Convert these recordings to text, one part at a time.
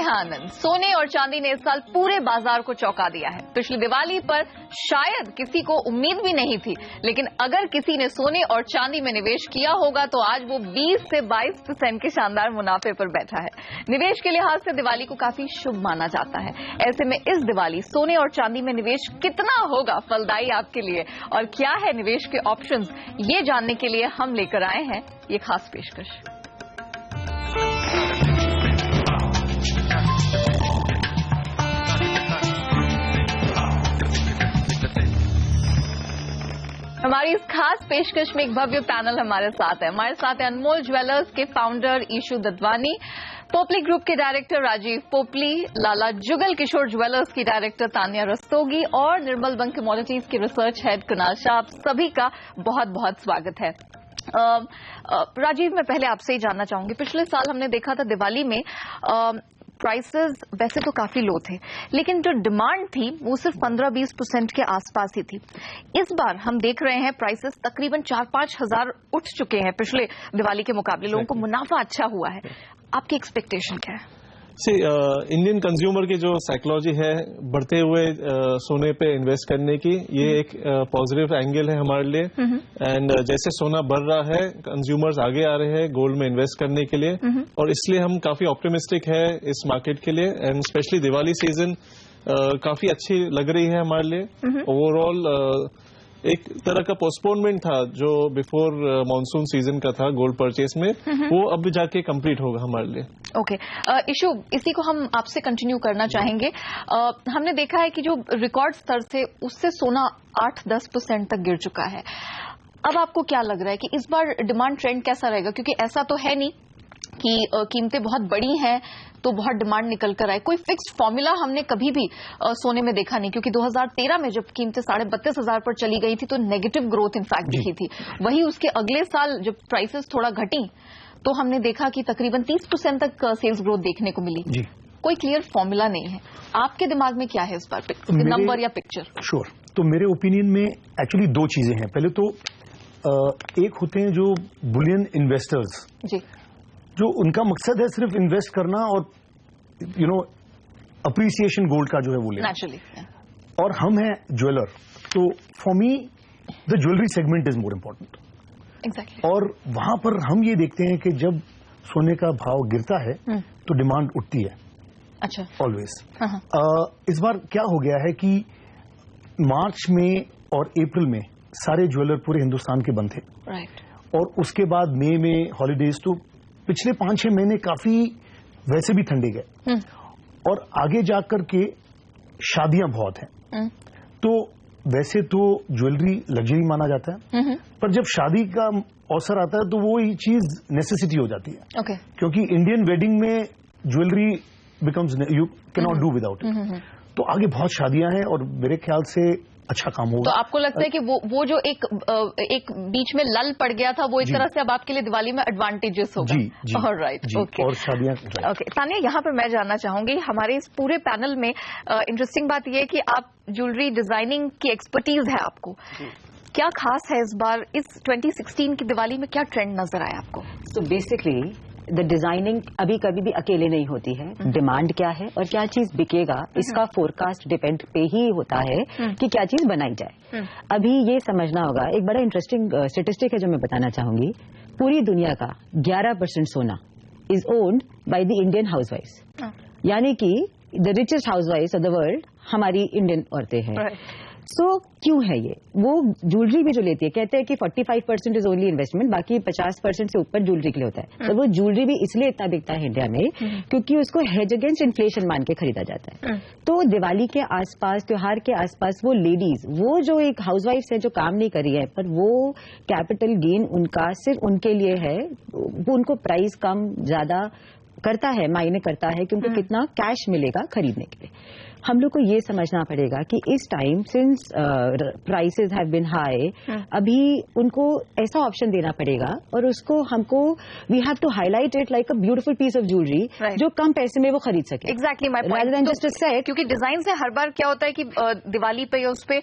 हैं आनंद। सोने और चांदी ने इस साल पूरे बाजार को चौंका दिया है। पिछली दिवाली पर शायद किसी को उम्मीद भी नहीं थी, लेकिन अगर किसी ने सोने और चांदी में निवेश किया होगा तो आज वो 20 से 22% के शानदार मुनाफे पर बैठा है। निवेश के लिहाज से दिवाली को काफी शुभ माना जाता है। ऐसे में इस दिवाली सोने और चांदी में निवेश कितना होगा फलदायी आपके लिए, और क्या है निवेश के ऑप्शंस, ये जानने के लिए हम लेकर आए हैं ये खास पेशकश। हमारी इस खास पेशकश में एक भव्य पैनल हमारे साथ है अनमोल ज्वेलर्स के फाउंडर ईशू ददवानी, पोपली ग्रुप के डायरेक्टर राजीव पोपली, लाला जुगल किशोर ज्वेलर्स की डायरेक्टर तानिया रस्तोगी और निर्मल बंक कमोडिटीज के रिसर्च हेड कुणाल शाह। आप सभी का बहुत बहुत स्वागत है। राजीव, मैं पहले आपसे ही जानना चाहूंगी, पिछले साल हमने देखा था दिवाली में प्राइसेस वैसे तो काफी लो थे, लेकिन जो डिमांड थी वो सिर्फ 15-20% के आसपास ही थी। इस बार हम देख रहे हैं प्राइसेस तकरीबन 4-5 हजार उठ चुके हैं पिछले दिवाली के मुकाबले। लोगों को मुनाफा अच्छा हुआ है। आपकी एक्सपेक्टेशन क्या है? इंडियन कंज्यूमर की जो साइकोलॉजी है बढ़ते हुए सोने पे इन्वेस्ट करने की, ये एक पॉजिटिव एंगल है हमारे लिए। एंड जैसे सोना बढ़ रहा है, कंज्यूमर्स आगे आ रहे हैं गोल्ड में इन्वेस्ट करने के लिए, और इसलिए हम काफी ऑप्टिमिस्टिक है इस मार्केट के लिए। एंड स्पेशली दिवाली सीजन काफी अच्छी लग रही है हमारे लिए। ओवरऑल एक तरह का पोस्टपोनमेंट था जो बिफोर मॉनसून सीजन का था गोल्ड परचेस में, वो अब जाके कंप्लीट होगा हमारे लिए। ओके इशू, इसी को हम आपसे कंटिन्यू करना चाहेंगे। हमने देखा है कि जो रिकॉर्ड स्तर थे उससे सोना 8-10% तक गिर चुका है। अब आपको क्या लग रहा है कि इस बार डिमांड ट्रेंड कैसा रहेगा? क्योंकि ऐसा तो है नहीं कि कीमतें बहुत बड़ी हैं तो बहुत डिमांड निकल कर आए। कोई फिक्स्ड फॉर्मूला हमने कभी भी सोने में देखा नहीं, क्योंकि 2013 में जब कीमतें 32,500 पर चली गई थी तो नेगेटिव ग्रोथ इनफैक्ट दिखी थी। वही उसके अगले साल जब प्राइसेस थोड़ा घटी तो हमने देखा कि तकरीबन 30% तक सेल्स ग्रोथ देखने को मिली। कोई क्लियर फॉर्मूला नहीं है। आपके दिमाग में क्या है इस बार, नंबर या पिक्चर? श्योर। तो मेरे ओपिनियन में एक्चुअली दो चीजें हैं। पहले तो एक होते हैं जो बुलियन इन्वेस्टर्स जी, जो उनका मकसद है सिर्फ इन्वेस्ट करना और अप्रिसिएशन गोल्ड का जो है वो लेना नेचुरली। और हम हैं ज्वेलर, तो for me the jewellery segment is more important. Exactly. और वहां पर हम ये देखते हैं कि जब सोने का भाव गिरता है तो डिमांड उठती है। अच्छा। ऑलवेज। इस बार क्या हो गया है कि मार्च में और अप्रैल में सारे ज्वेलर पूरे हिंदुस्तान के बंद थे। राइट। और उसके बाद मई में हॉलीडेज, तो पिछले 5-6 महीने काफी वैसे भी ठंडे गए। और आगे जाकर के शादियां बहुत हैं, तो वैसे तो ज्वेलरी लग्जरी माना जाता है, पर जब शादी का अवसर आता है तो वो ये चीज नेसेसिटी हो जाती है। okay. क्योंकि इंडियन वेडिंग में jewellery becomes, you can not do without it. तो आगे बहुत शादियां हैं और मेरे ख्याल से अच्छा काम होगा। तो आपको लगता है कि वो जो एक बीच में लल पड़ गया था वो एक तरह से अब आपके लिए दिवाली में एडवांटेजेस होगा? जी। ऑलराइट। ओके। और शादियां। ओके तानिया, यहाँ पर मैं जानना चाहूंगी, हमारे इस पूरे पैनल में इंटरेस्टिंग बात यह है कि आप ज्वेलरी डिजाइनिंग की एक्सपर्टीज है आपको। क्या खास है इस बार, इस 2016 की दिवाली में क्या ट्रेंड नजर आया आपको? तो बेसिकली द डिजाइनिंग अभी कभी भी अकेले नहीं होती है। डिमांड क्या है और क्या चीज बिकेगा, इसका फोरकास्ट डिपेंड पे ही होता है कि क्या चीज बनाई जाए। अभी ये समझना होगा, एक बड़ा इंटरेस्टिंग स्टेटिस्टिक है जो मैं बताना चाहूंगी। पूरी दुनिया का 11% सोना is owned by the Indian हाउसवाइफ्स, यानी कि द रिचेस्ट हाउसवाइफ्स ऑफ द वर्ल्ड हमारी इंडियन औरतें हैं। सो क्यों है ये? वो ज्वेलरी भी जो लेती है, कहते हैं कि 45% इज ओनली इन्वेस्टमेंट, बाकी 50% से ऊपर ज्वेलरी के लिए होता है। तो वो ज्वेलरी भी इसलिए इतना बिकता है इंडिया में क्योंकि उसको हेज अगेंस्ट इन्फ्लेशन मान के खरीदा जाता है। तो दिवाली के आसपास, त्योहार के आसपास वो लेडीज, वो जो एक हाउसवाइफ्स है जो काम नहीं कर रही है, पर वो कैपिटल गेन उनका सिर्फ उनके लिए है, वो उनको प्राइस कम ज्यादा करता है, मायने करता है कि उनको कितना कैश मिलेगा खरीदने के लिए। हम लोग को ये समझना पड़ेगा कि इस time since prices have been high, अभी उनको ऐसा ऑप्शन देना पड़ेगा और उसको हमको we have to highlight it like a beautiful piece of jewellery जो कम पैसे में वो खरीद सके। Exactly my point. rather than just a set, क्योंकि डिजाइन से हर बार क्या होता है कि दिवाली पे या उस पे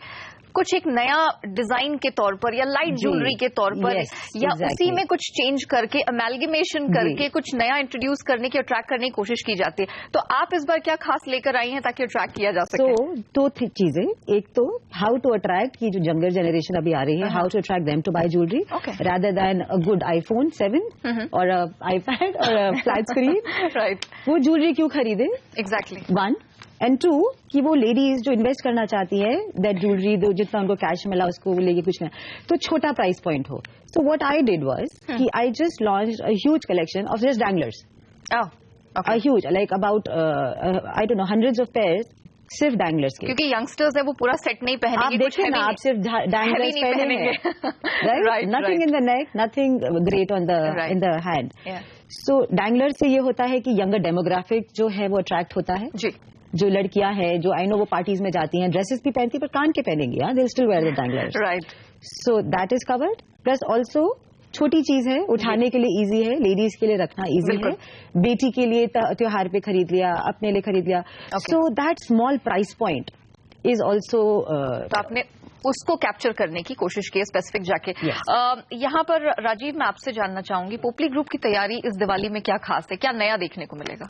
कुछ एक नया डिजाइन के तौर पर या लाइट ज्वेलरी के तौर पर या उसी में कुछ चेंज करके अमेलगमेशन करके कुछ नया इंट्रोड्यूस करने की अट्रैक्ट करने की कोशिश की जाती है। तो आप इस बार क्या खास लेकर आई हैं ताकि अट्रैक्ट किया जा सके? तो चीजें, एक तो हाउ टू अट्रैक्ट की जो यंगर जनरेशन अभी आ रही है, how to attract them to buy jewellery rather than a good iPhone 7 और iPad और फ्लैट स्क्रीन। राइट, वो ज्वेलरी क्यों खरीदे? एग्जैक्टली। 1 and 2 कि वो लेडीज जो इन्वेस्ट करना चाहती है दैट ज्वेलरी दो जितना उनको कैश मिला उसको लेके कुछ ना, तो छोटा प्राइस पॉइंट हो। So what I did was कि I just launched a huge collection of just danglers. A huge like about I don't know hundreds of pairs सिर्फ डैंगलर्स के, क्योंकि यंगस्टर्स है वो पूरा सेट नहीं पहनेंगे। आप देखिए ना, आप सिर्फ डैंगलर्स पहनेंगे, right? Nothing in the neck, nothing great on the in the hand. So danglers से ये होता है कि यंगर डेमोग्राफिक जो है वो अट्रैक्ट होता है जी। जो लड़कियां हैं जो आई नो वो पार्टीज में जाती हैं, ड्रेसेस भी पहनती पर कान के पहनेंगी, they will still wear the danglers, right? So that is covered. Plus also छोटी चीज है, उठाने के लिए इजी है, लेडीज के लिए रखना इजी है, बेटी के लिए त्योहार पे खरीद लिया, अपने लिए खरीद लिया। So that small price point is also तो आपने उसको कैप्चर करने की कोशिश की है स्पेसिफिक जाके। यहाँ पर राजीव, मैं आपसे जानना चाहूंगी पोपली ग्रुप की तैयारी इस दिवाली में क्या खास है, क्या नया देखने को मिलेगा?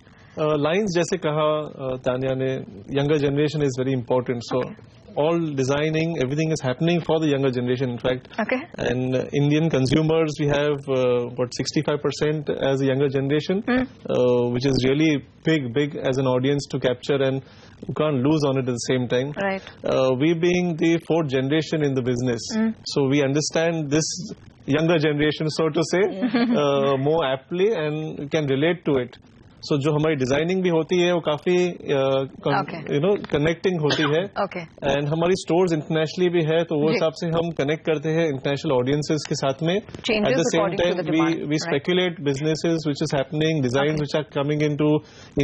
लाइंस जैसे कहा तानिया ने, younger generation is very important, so all designing, everything is happening for the younger generation, in fact. Okay. And Indian consumers, we have what 65% as a younger generation, which is really big as an audience to capture, and you can't lose on it at the same time. Right. We being the fourth generation in the business, so we understand this younger generation, so to say, more aptly and can relate to it. सो जो हमारी designing भी होती है वो काफी connecting होती है, and हमारी स्टोर्स इंटरनेशनली भी है, तो वो हिसाब से हम कनेक्ट करते हैं इंटरनेशनल ऑडियंसेस के साथ में। At the same time we speculate businesses which is happening, design which are coming into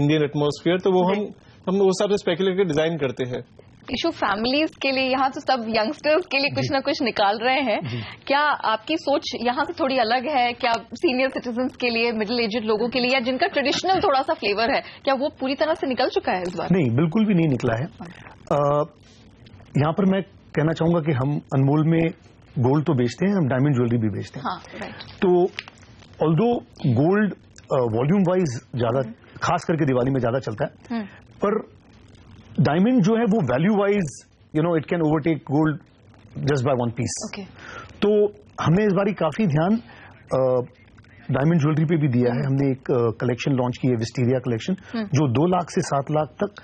Indian atmosphere, तो वो हम उस हिसाब से स्पेकुलेट कर डिजाइन करते हैं। इशू फैमिलीज के लिए, यहाँ तो सब यंगस्टर्स के लिए कुछ ना कुछ निकाल रहे हैं, क्या आपकी सोच यहाँ से थोड़ी अलग है? क्या सीनियर सिटीजन्स के लिए, मिडिल एजेड लोगों के लिए, या जिनका ट्रेडिशनल थोड़ा सा फ्लेवर है, क्या वो पूरी तरह से निकल चुका है इस बार? नहीं, बिल्कुल भी नहीं निकला है। यहाँ पर मैं कहना चाहूंगा कि हम अनमोल में गोल्ड तो बेचते हैं, हम डायमंड ज्वेलरी भी बेचते हैं। हाँ, राइट। तो ऑल्दो गोल्ड वॉल्यूम वाइज ज्यादा, खास करके दिवाली में ज्यादा चलता है, पर डायमंड जो है वो value wise it can overtake gold just by one piece. तो हमने इस बारी काफी ध्यान डायमंड ज्वेलरी पे भी दिया है। हमने एक कलेक्शन लॉन्च की है, विस्टीरिया कलेक्शन, जो 2 लाख से 7 लाख तक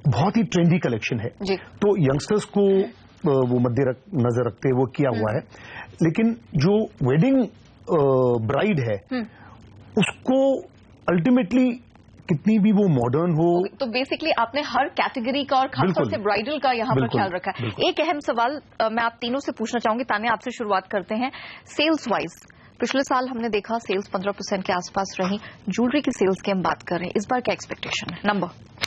बहुत ही ट्रेंडी कलेक्शन है। तो यंगस्टर्स को वो मध्य नजर रखते वो किया हुआ है, लेकिन जो वेडिंग ब्राइड है उसको अल्टीमेटली कितनी भी वो मॉडर्न हो, तो बेसिकली आपने हर कैटेगरी का और खासतौर से ब्राइडल का यहाँ पर ख्याल रखा है। एक अहम सवाल मैं आप तीनों से पूछना चाहूंगी, तानिया आपसे शुरुआत करते हैं। सेल्स वाइज पिछले साल हमने देखा सेल्स 15% के आसपास रही, ज्वेलरी की सेल्स की हम बात कर रहे हैं, इस बार क्या एक्सपेक्टेशन है? Number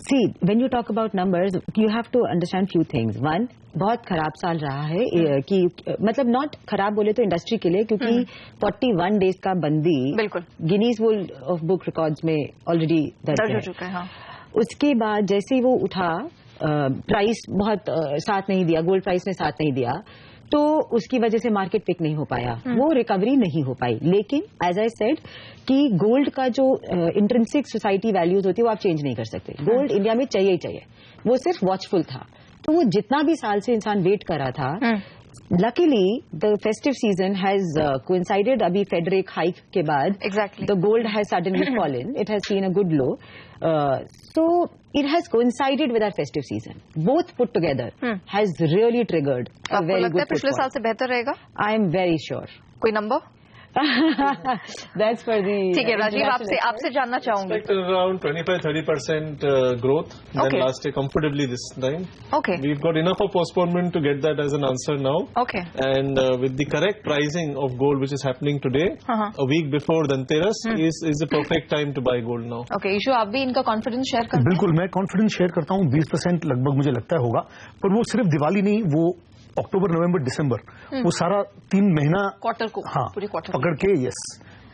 See, when you talk about numbers, you have to understand few things. One, बहुत खराब साल रहा है कि मतलब नॉट खराब बोले तो इंडस्ट्री के लिए, क्योंकि 41 डेज का बंदी बिल्कुल Guinness world of book records में ऑलरेडी दर्ज हो चुका है। हाँ। उसके बाद जैसे ही वो उठा, प्राइस बहुत साथ नहीं दिया, गोल्ड प्राइस ने साथ नहीं दिया, तो उसकी वजह से मार्केट पिक नहीं हो पाया, वो रिकवरी नहीं हो पाई। लेकिन एज आई सेड कि गोल्ड का जो इंट्रिंसिक सोसाइटी वैल्यूज होती है वो आप चेंज नहीं कर सकते। गोल्ड इंडिया में चाहिए ही चाहिए, वो सिर्फ वॉचफुल था। तो वो जितना भी साल से इंसान वेट कर रहा था, luckily the festive season has coincided अभी फेड रेट हाइक के बाद, the gold has suddenly fallen, it has seen a good low, so it has coincided with our festive season. Both put together has really triggered a very good. पिछले साल से बेहतर रहेगा? I am very sure. कोई number? That's for the. ठीक है राजीव, आपसे जानना चाहूंगी. Around 25-30% growth than last year comfortably this time. Okay. We've got enough of postponement to get that as an answer now. Okay. And with the correct pricing of gold which is happening today, a week before Dhanteras is the perfect time to buy gold now. Okay, ईशू आप भी इनका confidence share करते हैं? बिल्कुल, मैं confidence share करता हूँ. 20% लगभग मुझे लगता है होगा, पर वो सिर्फ दिवाली नहीं, वो अक्टूबर, नवंबर, दिसंबर, वो सारा 3 महीना क्वार्टर को, हाँ, पूरी क्वार्टर पकड़ के. यस,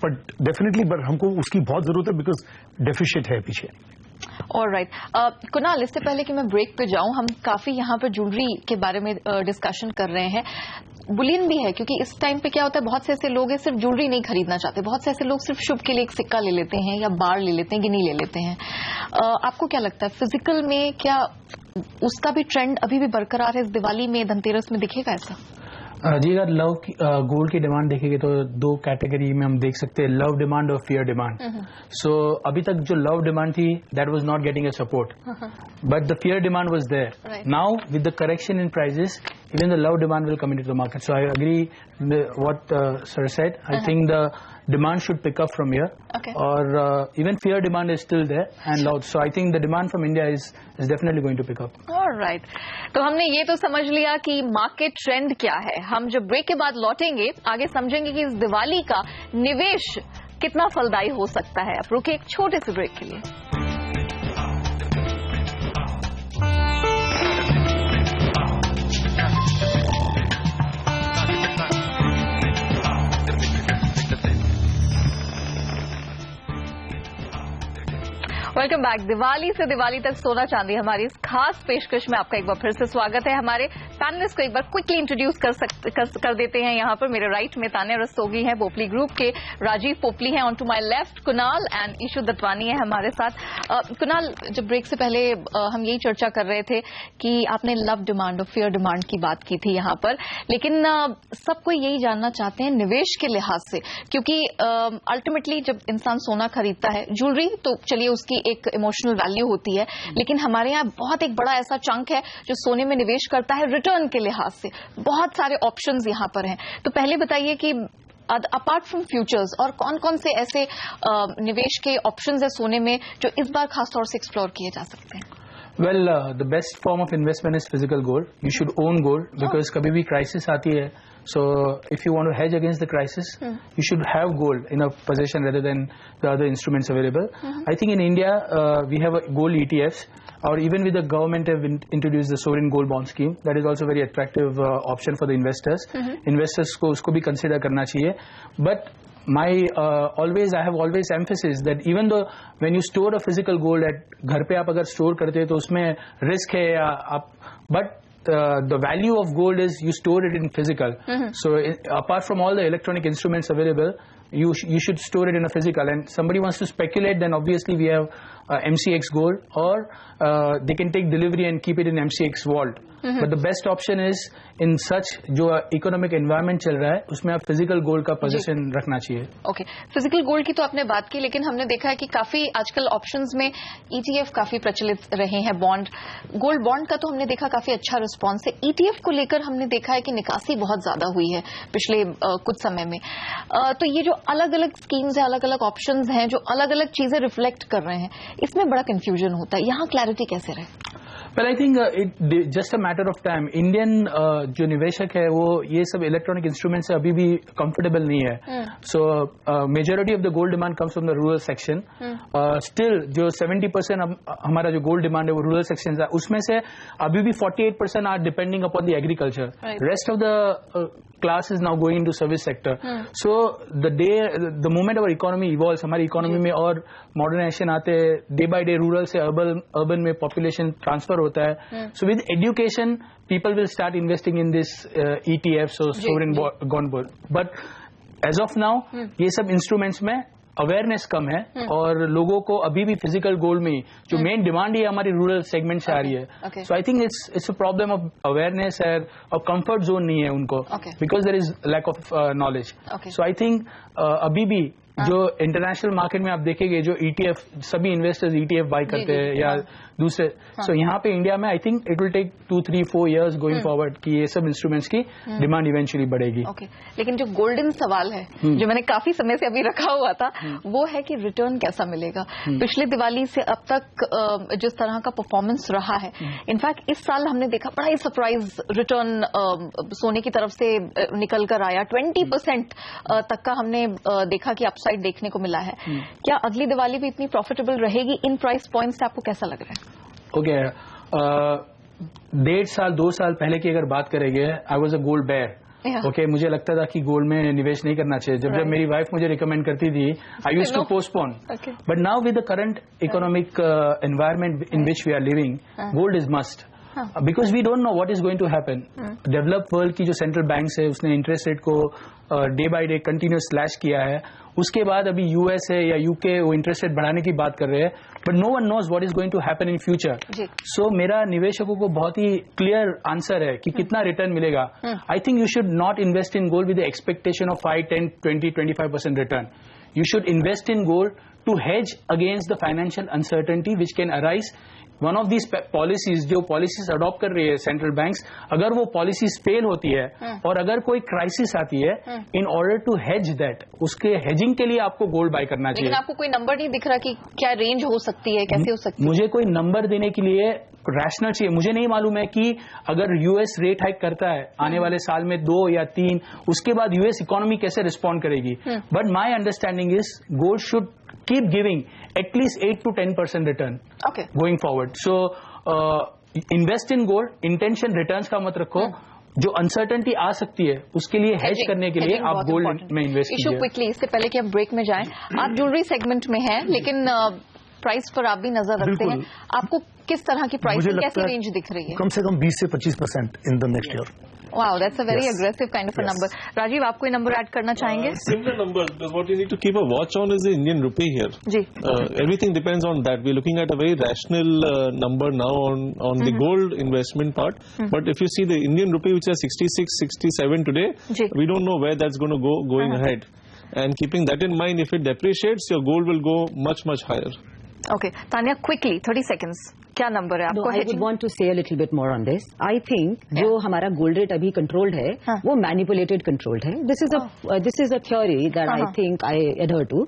बट डेफिनेटली, बट हमको उसकी बहुत जरूरत है बिकॉज डेफिशिएंट है पीछे. ऑलराइट, कुणाल, इससे पहले कि मैं ब्रेक पे जाऊं, हम काफी यहाँ पर ज्वेलरी के बारे में डिस्कशन कर रहे हैं. बुलियन भी है, क्योंकि इस टाइम पे क्या होता है, बहुत से ऐसे लोग हैं सिर्फ ज्वेलरी नहीं खरीदना चाहते, बहुत से ऐसे लोग सिर्फ शुभ के लिए एक सिक्का ले लेते हैं या बार ले लेते हैं, गिनी ले लेते हैं. आपको क्या लगता है, फिजिकल में क्या उसका भी ट्रेंड अभी भी बरकरार है? इस दिवाली में, धनतेरस में दिखेगा ऐसा? जी, अगर लव गोल्ड की डिमांड देखेंगे तो 2 कैटेगरी में हम देख सकते हैं, लव डिमांड और फियर डिमांड. सो अभी तक जो लव डिमांड थी, that was not getting a support, but the fear demand was there. Now with the correction in prices, even the love demand will come into the market. So I agree with what sir said. I think the demand should pick up from here. Okay. Or even fear demand is still there and loud. So I think the demand from India is definitely going to pick up. All right. तो हमने ये तो समझ लिया कि market trend क्या है. हम जब ब्रेक के बाद लौटेंगे, आगे समझेंगे कि इस दिवाली का निवेश कितना फलदायी हो सकता है. अब रुके एक छोटे से ब्रेक के लिए. Welcome back. दिवाली से दिवाली तक सोना चांदी हमारी इस खास पेशकश में आपका एक बार फिर से स्वागत है. हमारे पैनलिस्ट को एक बार क्विकली इंट्रोड्यूस कर देते हैं. यहाँ पर मेरे राइट में तान्या रस्तोगी हैं, पोपली ग्रुप के. राजीव पोपली हैं. On to my left Kunal and Ishu Datwani है हमारे साथ. कुणाल, जब ब्रेक से पहले हम यही चर्चा कर रहे थे कि आपने लव डिमांड और फियर डिमांड की बात की थी यहाँ पर, लेकिन सब कोई यही जानना चाहते हैं निवेश के लिहाज से, क्योंकि अल्टीमेटली जब इंसान सोना खरीदता है, ज्वेलरी तो चलिए उसकी एक इमोशनल वैल्यू होती है, लेकिन हमारे यहाँ बहुत एक बड़ा ऐसा चंक है जो सोने में निवेश करता है रिटर्न के लिहाज से. बहुत सारे ऑप्शंस यहाँ पर हैं. तो पहले बताइए कि अपार्ट फ्रॉम फ्यूचर्स और कौन कौन से ऐसे निवेश के ऑप्शंस है सोने में जो इस बार खासतौर से एक्सप्लोर किए जा सकते हैं? Well, the best form of investment is physical gold. You should own gold because कभी भी crisis आती है. So if you want to hedge against the crisis, you should have gold in a possession rather than the other instruments available. I think in India we have gold ETFs, or even with the government have introduced the sovereign gold bond scheme. That is also very attractive option for the investors. Investors को उसको भी consider करना चाहिए. But I have always emphasis that even though when you store a physical gold at घर पे आप अगर store करते हैं तो उसमें risk है या आप, but the value of gold is you store it in physical. So apart from all the electronic instruments available, you should store it in a physical. And somebody wants to speculate, then obviously we have MCX gold, or they can take delivery and keep it in MCX vault. But the best option is in such जो economic environment चल रहा है उसमें आप physical gold का position रखना चाहिए. Okay, physical gold की तो आपने बात की, लेकिन हमने देखा है कि काफी आजकल ऑप्शंस में ETF काफी प्रचलित रहे हैं. बॉन्ड, गोल्ड बॉन्ड का तो हमने देखा काफी अच्छा रिस्पॉन्स है. ETF को लेकर हमने देखा है कि निकासी बहुत ज्यादा हुई है पिछले कुछ समय में. तो ये जो अलग अलग स्कीम्स है, अलग अलग ऑप्शंस हैं जो अलग अलग चीजें रिफ्लेक्ट कर रहे हैं, इसमें बड़ा कंफ्यूजन होता है. यहाँ क्लैरिटी कैसे रहे? Well, I think it just a matter of time. Indian जो निवेशक है वो ये सब इलेक्ट्रॉनिक इंस्ट्रूमेंट से अभी भी कंफर्टेबल नहीं है. So majority of the gold demand comes from the rural section. Still जो 70% हमारा जो gold demand है वो rural sections है, उसमें से अभी भी 48% are depending upon the agriculture. Rest of the class is now going into service sector. So the moment our economy evolves, हमारी इकोनॉमी में और मॉडर्नाइजेशन आते हैं, डे बाय डे रूरल से अर्बन में पॉपुलेशन ट्रांसफर होता है. So with education, people will start investing in this ETFs or sovereign bond. But as of now, ये सब इंस्ट्रूमेंट्स में अवेयरनेस कम है और लोगों को अभी भी फिजिकल गोल्ड में जो मेन डिमांड है हमारी रूरल सेगमेंट से आ रही है. So I think it's a problem of awareness है और कंफर्ट जोन नहीं है उनको, because there is lack of knowledge. So I think अभी भी जो इंटरनेशनल मार्केट में आप देखेंगे जो ETF सभी इन्वेस्टर्स ETF बाय करते हैं या दूसरे सो यहाँ पे इंडिया में I think it will take 2-3-4 years going forward कि ये सब इंस्ट्रूमेंट्स की डिमांड इवेंचुअली बढ़ेगी. ओके, लेकिन जो गोल्डन सवाल है जो मैंने काफी समय से अभी रखा हुआ था वो है कि रिटर्न कैसा मिलेगा. पिछले दिवाली से अब तक जिस तरह का परफॉर्मेंस रहा है, इनफैक्ट इस साल हमने देखा बड़ा ही सरप्राइज रिटर्न सोने की तरफ से निकल कर आया. 20% तक का हमने देखा कि अपसाइड देखने को मिला है. क्या अगली दिवाली भी इतनी प्रॉफिटेबल रहेगी इन प्राइस पॉइंट से? आपको कैसा लग रहा है? ओके, 1.5 साल 2 साल पहले की अगर बात करेंगे, I was a gold bear. Okay, मुझे लगता था कि गोल्ड में निवेश नहीं करना चाहिए. जब मेरी वाइफ मुझे रिकमेंड करती थी, I used to postpone. But now with the current economic environment in which we are living, gold is must. Because we don't know what is going to happen. Developed world की जो central banks है उसने interest rate को day by day continuous slash किया है. उसके बाद अभी यूएस है या यूके वो इंटरेस्ट रेट बढ़ाने की बात कर रहे हैं. But no one knows what is going to happen in future. So मेरा निवेशकों को बहुत ही क्लियर आंसर है कि कितना रिटर्न मिलेगा. I think you should not invest in gold with the expectation of 5, 10, 20, 25% return. You should invest in gold to hedge against the financial uncertainty which can arise. One of these policies, जो policies adopt कर रही है central banks, अगर वो policies fail होती है और अगर कोई क्राइसिस आती है, in order to hedge that, उसके हेजिंग के लिए आपको गोल्ड बाय करना चाहिए. लेकिन आपको कोई नंबर नहीं दिख रहा कि क्या रेंज हो सकती है, कैसे हो सकती है? मुझे कोई नंबर देने के लिए रैशनल चाहिए. मुझे नहीं मालूम है कि अगर यूएस रेट हाइक करता है आने वाले साल में 2 या 3, उसके बाद यूएस इकोनॉमी कैसे रिस्पॉन्ड करेगी. But my understanding is gold should keep giving at least 8 to 10% return going forward. So invest in gold. Intention returns का मत रखो. जो अनसर्टेनिटी आ सकती है उसके लिए हेज करने के लिए आप गोल्ड में इन्वेस्ट कीजिए. इशू क्विकली, इससे पहले कि हम ब्रेक में जाएं, आप ज्वेलरी सेगमेंट में हैं लेकिन प्राइस पर आप भी नजर रखते हैं. आपको किस तरह की प्राइसिंग, कैसी रेंज दिख रही है? कम से कम 20 से 25% in the next year. Wow, that's a very aggressive kind of a number. Rajiv, आप कोई नंबर ऐड करना चाहेंगे? Similar number. What you need to keep a watch on is the Indian rupee here. जी. Everything depends on that. We're looking at a very rational number now on the gold investment part. But if you see the Indian rupee, which is 66, 67 today, we don't know where that's going to go going ahead. And keeping that in mind, if it depreciates, your gold will go much, much higher. Okay, Tanya, quickly, 30 seconds. क्या number है आपको? I would want to say a little bit more on this. I think जो हमारा gold rate अभी controlled है वो manipulated controlled है. This is a theory that I think I adhere to.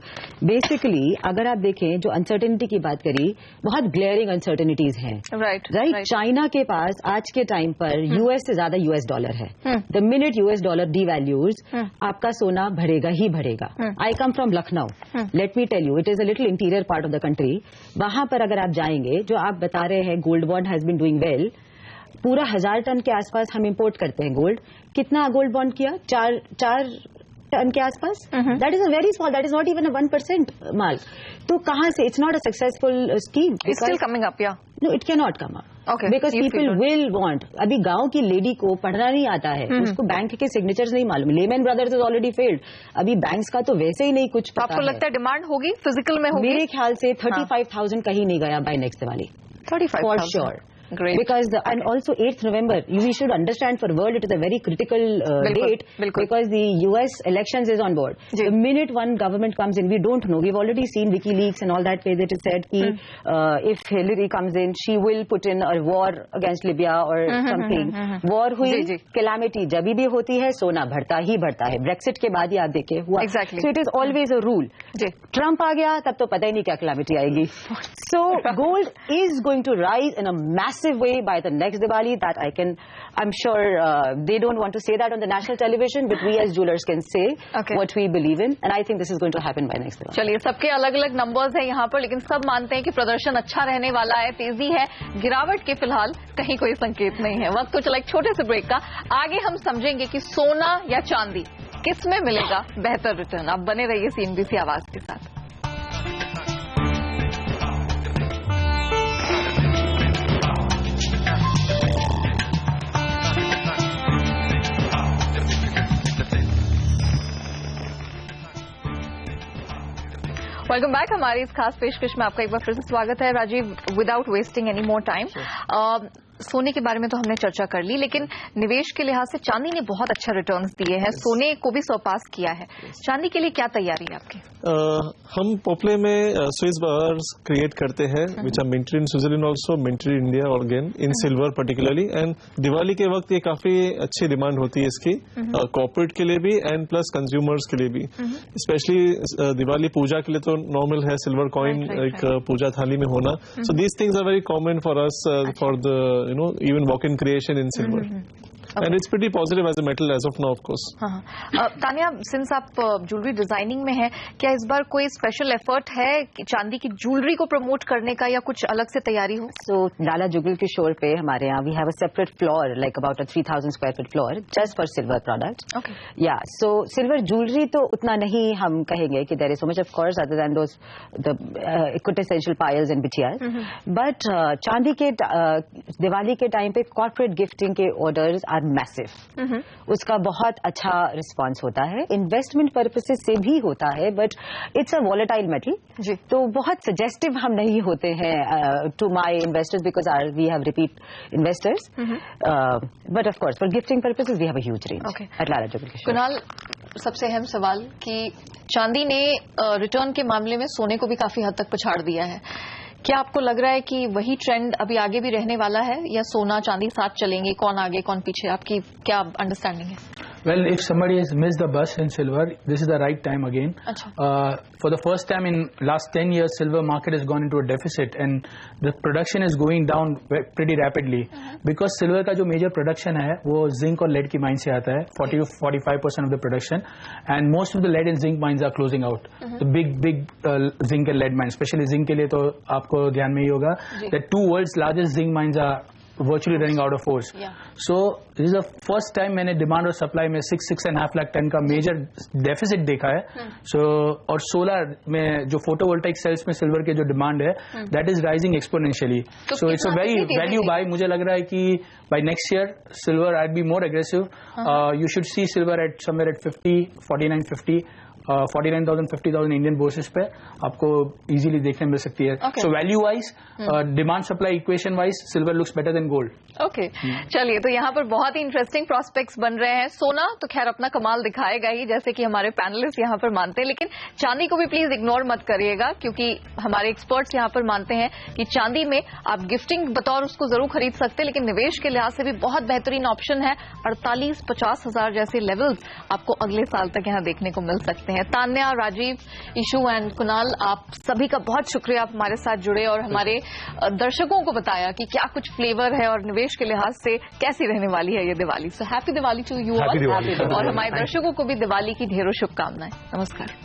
Basically अगर आप देखें जो अनसर्टेनिटी की बात करी, बहुत ग्लेयरिंग अनसर्टेनिटीज हैं. राइट. चाइना के पास आज के टाइम पर यूएस से ज्यादा यूएस डॉलर है. The minute US dollar devalues, आपका सोना बढ़ेगा ही बढ़ेगा. I come from Lucknow. Let me tell you, it is a little interior part of the country. वहां पर अगर आप जाएंगे, जो आप बता रहे हैं gold bond has been doing well, पूरा 1000 टन के आसपास हम इंपोर्ट करते हैं गोल्ड. कितना गोल्ड बॉन्ड किया? 4 टन के आसपास. That is a very small, that is not even a 1% माल. तो कहां से? It's not a successful scheme. It's still coming up. या no, it can not come up. Because people will want. अभी गांव की लेडी को पढ़ना नहीं आता है, उसको बैंक के सिग्नेचर्स नहीं मालूम. Layman brothers is already failed. अभी बैंक्स का तो वैसे ही नहीं कुछ पता. आपको लगता है डिमांड होगी फिजिकल में? होगी मेरे ख्याल से 35,000 कहीं नहीं गया by next Diwali. 35,000 for sure. Great. Because and also 8th November, we should understand for world it is a very critical date because the US elections is on board. The minute one government comes in, we don't know. We've already seen WikiLeaks and all that way that it said if Hillary comes in, she will put in a war against Libya or something. War हुई, calamity जब भी होती है सोना बढ़ता ही बढ़ता है. Brexit के बाद ही आप देखे हुआ. Exactly. So it is always a rule. Trump आ गया तब तो पता ही नहीं क्या calamity आएगी. So gold is going to rise in a massive way by the next Diwali. That I'm sure they don't want to say that on the national television, but we as jewelers can say what we believe in, and I think this is going to happen by next Diwali. चलिए, सबके अलग अलग numbers हैं यहाँ पर, लेकिन सब मानते हैं कि प्रदर्शन अच्छा रहने वाला है. तेजी है, गिरावट के फिलहाल कहीं कोई संकेत नहीं है. वक्त को चला एक छोटे से ब्रेक का. आगे हम समझेंगे कि सोना या चांदी किस में मिलेगा बेहतर रिटर्न. आप बने रहिए CNBC आवाज के साथ. Welcome back. हमारी इस खास पेशकश में आपका एक बार फिर से स्वागत है. Rajiv, without wasting any more time, सोने के बारे में तो हमने चर्चा कर ली, लेकिन निवेश के लिहाज से चांदी ने बहुत अच्छा रिटर्न्स दिए हैं, सोने को भी सरपास किया है। चांदी के लिए क्या तैयारी है आपकी? हम पोपले में स्विस बार्स क्रिएट करते हैं which are minted in Switzerland also, minted in India और again in silver particularly. And Diwali के वक्त ये काफी अच्छी डिमांड होती है इसकी, कॉर्पोरेट के लिए भी एंड प्लस कंज्यूमर्स के लिए भी। स्पेशली दिवाली पूजा के लिए तो नॉर्मल है सिल्वर कॉइन एक पूजा थाली में होना। So these things are very common for us for the even walk-in creation in silver. Okay. And it's pretty positive as a metal as of now, of course. Tania, since आप jewellery designing में है, क्या इस बार कोई special effort है कि चांदी की ज्वेलरी को प्रमोट करने का, या कुछ अलग से तैयारी हो? So लाला जुगल किशोर पे हमारे यहाँ we have a separate floor, like about a 3,000 square foot floor just for silver products. Okay. Yeah. So silver jewelry तो उतना नहीं हम कहेंगे कि there is so much, of course, other than those the quintessential piles and bitiyas. But चांदी के दिवाली के time पे corporate gifting के orders are massive. उसका बहुत अच्छा रिस्पांस होता है, इन्वेस्टमेंट पर्पसेस से भी होता है, but it's a volatile metal, तो बहुत सजेस्टिव हम नहीं होते हैं to my investors because we have repeat investors, but of course for gifting purposes we have a huge range at Lala Jugal Kishore. Kunal, सबसे अहम सवाल कि चांदी ने रिटर्न के मामले में सोने को भी काफी हद तक पछाड़ दिया है, क्या आपको लग रहा है कि वही ट्रेंड अभी आगे भी रहने वाला है, या सोना चांदी साथ चलेंगे, कौन आगे कौन पीछे, आपकी क्या अंडरस्टैंडिंग है? Well, if somebody has missed the bus in silver, this is the right time again. For the first time in last 10 years, silver market has gone into a deficit and the production is going down pretty rapidly. Because silver का जो major production है वो zinc और lead की mine से आता है, 40 to 45% of the production, and most of the lead and zinc mines are closing out. The big zinc and lead mines, especially zinc के लिए तो आपको ध्यान में ही होगा that two world's largest zinc mines are virtually running out of force. So this is the first time मैंने demand और supply में 6.5 lakh टन का major deficit देखा है. So और solar में जो photovoltaic cells में silver के जो demand है that is rising exponentially. So it's a very value buy. मुझे लग रहा है कि by next year silver I'd be more aggressive. You should see silver at somewhere at 50, 49, 50. 49,000, 50,000 Indian बोर्सेस पे आपको इजीली देखने मिल सकती है। So value wise, demand supply equation wise silver looks better than gold. Okay, चलिए, तो यहाँ पर बहुत ही इंटरेस्टिंग प्रोस्पेक्ट्स बन रहे हैं। सोना तो खैर अपना कमाल दिखाएगा ही, जैसे कि हमारे पैनलिस्ट यहाँ पर मानते हैं, लेकिन चांदी को भी प्लीज इग्नोर मत करिएगा, क्योंकि हमारे एक्सपर्ट्स यहाँ पर मानते हैं कि चांदी में आप गिफ्टिंग बतौर उसको जरूर खरीद सकते हैं, लेकिन निवेश के लिहाज से भी बहुत बेहतरीन ऑप्शन है। 48-50 हजार जैसे लेवल्स आपको अगले साल तक यहाँ देखने को मिल सकते हैं। तान्या, राजीव, इशू एंड कुणाल, आप सभी का बहुत शुक्रिया, आप हमारे साथ जुड़े और हमारे दर्शकों को बताया कि क्या कुछ फ्लेवर है और निवेश के लिहाज से कैसी रहने वाली है ये Diwali. So happy Diwali to you all, और हमारे दर्शकों को भी दिवाली की ढेरों शुभकामनाएं। नमस्कार।